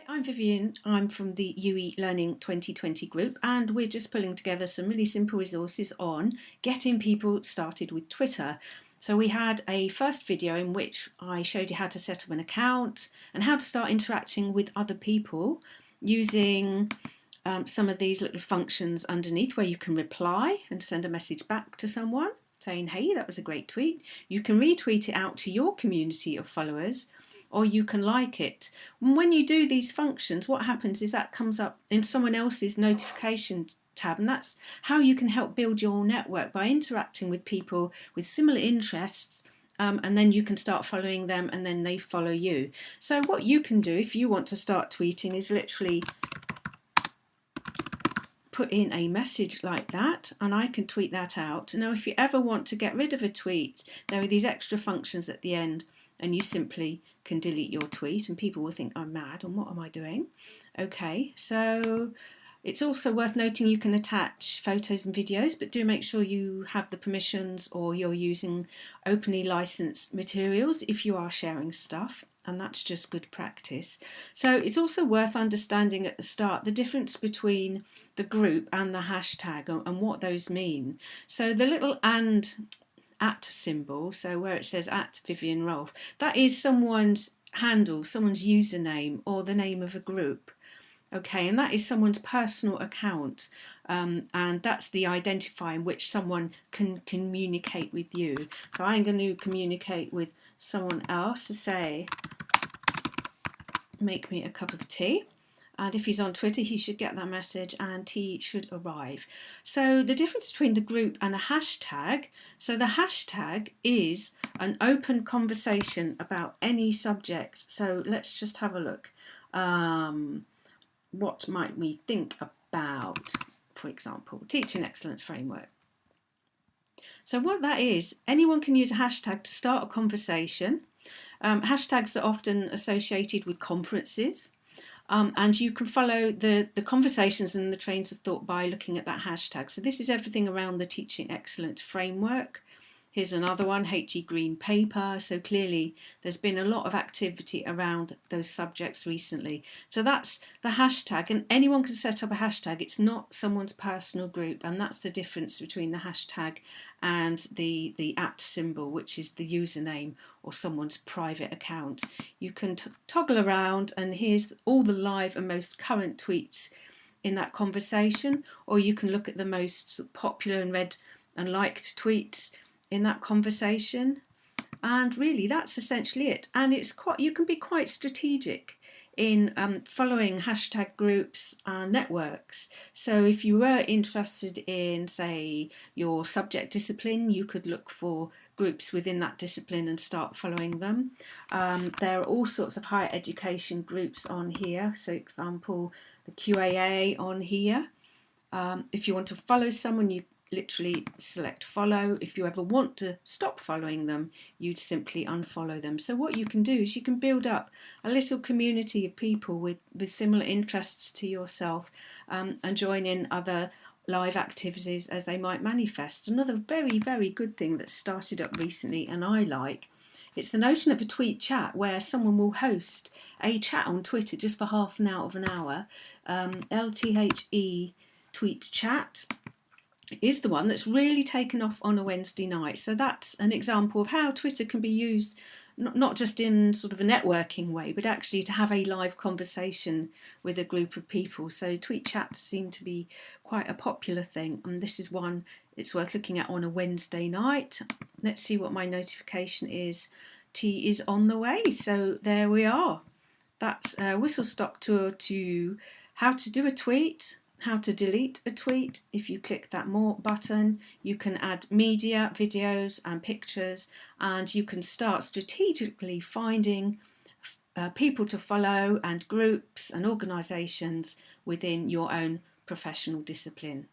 I'm Vivian, I'm from the UE Learning 2020 group, and we're just pulling together some really simple resources on getting people started with Twitter. So we had a first video in which I showed you how to set up an account and how to start interacting with other people using some of these little functions underneath where you can reply and send a message back to someone saying, hey, that was a great tweet. You can retweet it out to your community of followers, or you can like it. And when you do these functions, what happens is that comes up in someone else's notification tab, and that's how you can help build your network, by interacting with people with similar interests. And then you can start following them and then they follow you. So what you can do if you want to start tweeting is literally put in a message like that, and I can tweet that out. Now if you ever want to get rid of a tweet, there are these extra functions at the end, and you simply can delete your tweet and people will think I'm mad and what am I doing. Okay, so it's also worth noting you can attach photos and videos, but do make sure you have the permissions or you're using openly licensed materials if you are sharing stuff, and that's just good practice. So it's also worth understanding at the start the difference between the group and the hashtag and what those mean. So the little and at symbol, so where it says at Vivian Rolfe, that is someone's handle, someone's username, or the name of a group. Okay, and that is someone's personal account, and that's the identifier in which someone can communicate with you. So I'm going to communicate with someone else to say, make me a cup of tea. And if he's on Twitter, he should get that message and tea should arrive. So the difference between the group and a hashtag, so the hashtag is an open conversation about any subject. So let's just have a look. What might we think about, for example, Teaching Excellence Framework? So what that is, anyone can use a hashtag to start a conversation. Hashtags are often associated with conferences. And you can follow the conversations and the trains of thought by looking at that hashtag. So this is everything around the Teaching Excellence Framework. Here's another one, H.E. Green paper. So clearly there's been a lot of activity around those subjects recently. So that's the hashtag, and anyone can set up a hashtag. It's not someone's personal group, and that's the difference between the hashtag and the @ symbol, which is the username or someone's private account. You can toggle around, and here's all the live and most current tweets in that conversation, or you can look at the most popular and read and liked tweets in that conversation, and really that's essentially it. And it's you can be quite strategic in following hashtag groups and networks. So if you were interested in, say, your subject discipline, you could look for groups within that discipline and start following them. There are all sorts of higher education groups on here. So, for example, the QAA on here. If you want to follow someone, you literally select follow. If you ever want to stop following them, you'd simply unfollow them. So what you can do is you can build up a little community of people with similar interests to yourself, and join in other live activities as they might manifest. Another very, very good thing that's started up recently, and I like, it's the notion of a tweet chat where someone will host a chat on Twitter just for half an hour of an hour. LTHE tweet chat is the one that's really taken off on a Wednesday night. So that's an example of how Twitter can be used not just in sort of a networking way, but actually to have a live conversation with a group of people. So tweet chats seem to be quite a popular thing, and this is one it's worth looking at on a Wednesday night. Let's see what my notification is. Tea is on the way. So there we are. That's a whistle-stop tour to how to do a tweet, how to delete a tweet. If you click that more button, you can add media, videos and pictures, and you can start strategically finding people to follow and groups and organisations within your own professional discipline.